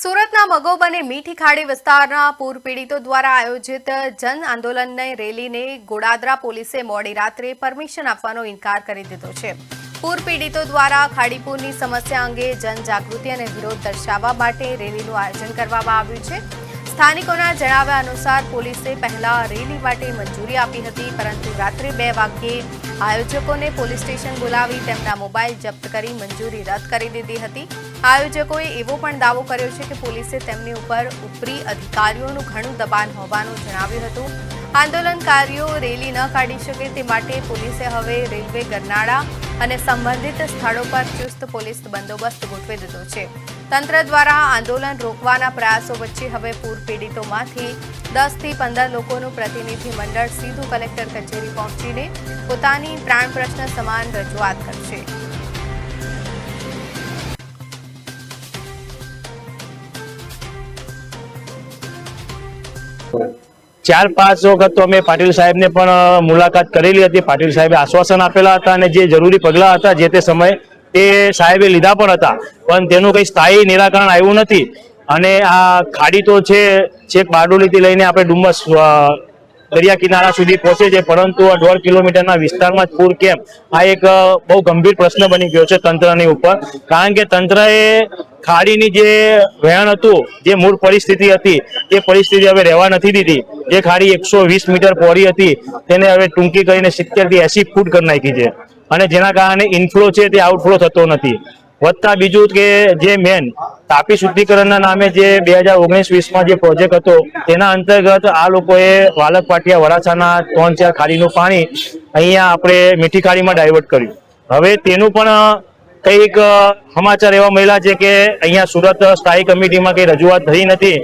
સુરતના મગોબ અને મીઠી ખાડી વિસ્તારના પૂર પીડિતો દ્વારા આયોજિત જન આંદોલનને રેલીને ગોડાદરા પોલીસે મોડી રાત્રે પરમિશન આપવાનો ઇનકાર કરી દીધો છે। પૂર પીડિતો દ્વારા ખાડીપુરની સમસ્યા અંગે જનજાગૃતિ અને વિરોધ દર્શાવવા માટે રેલીનું આયોજન કરવામાં આવ્યું છે। સ્થાનિકોના જણાવ્યા અનુસાર પોલીસે પહેલા રેલી માટે મંજૂરી આપી હતી, પરંતુ રાત્રે 2 વાગ્યે આયોજકોને પોલીસ સ્ટેશન બોલાવી તેમના મોબાઈલ જપ્ત કરી મંજૂરી રદ કરી દીધી હતી। આયોજકોએ એવો પણ દાવો કર્યો છે કે પોલીસે તેમની ઉપર ઉપરી અધિકારીઓનું ઘણું દબાણ હોવાનું જણાવ્યું હતું। આંદોલનકારીઓ રેલી ન કાઢી શકે તે માટે પોલીસે હવે રેલવે ગરનાળા અને સંબંધિત સ્થળો પર ચુસ્ત પોલીસ બંદોબસ્ત ગોઠવી દીધો છે। તંત્ર દ્વારા આંદોલન રોકવાના પ્રયાસો વચ્ચે હવે પૂર પીડિતોમાંથી 10 થી 15 લોકોનું પ્રતિનિધિ મંડળ સીધું કલેક્ટર કચેરી પહોંચીને પોતાની પ્રાણ પ્રશ્ન સમાન રજૂઆત કરશે। चार पांच वखत तो अमे पाटील साहेब ने पण मुलाकात करेली हती। पाटील साहेबे आश्वासन आपेला हता अने जे जरूरी पगला हता जे ते समये ते साहेबे लीधा पण हता, पण तेनुं कई स्थायी निराकरण आव्युं नथी। अने आ खाड़ी तो छे छेक बारडोलीथी लईने आपणे डुमस दरिया किनारा सुधी पहोंचे छे, परंतु 1.5 किलोमीटरना विस्तारमां ज पूर केम आ एक बहु गंभीर प्रश्न बनी गयो छे तंत्रनी उपर। कारण के तंत्रए खाड़ीनी जे वહેણ હતું, જે મૂળ પરિસ્થિતિ હતી તે પરિસ્થિતિ હવે રહેવા નથી દીધી। જે ખાડી 120 મીટર પહોળી હતી તેને હવે ટૂંકી કરીને 70 થી 80 ફૂટ કરી નાખી છે, અને જેના કારણે ઇનફ્લો છે તે આઉટફ્લો થતો નથી। વધતા બીજું કે જે મેન તાપી શુદ્ધિકરણના નામે જે 2019-20માં જે પ્રોજેક્ટ હતો તેના અંતર્ગત આ લોકોએ વાલક પાટિયા વરાછાના 3-4 ખાડીનું પાણી અહીંયા આપણે મીઠી ખાડીમાં ડાયવર્ટ કર્યું। હવે તેનું પણ કંઈક સમાચાર એવા મળ્યા છે કે અહીંયા સુરત સ્થાયી કમિટીમાં કંઈ રજૂઆત થઈ નથી।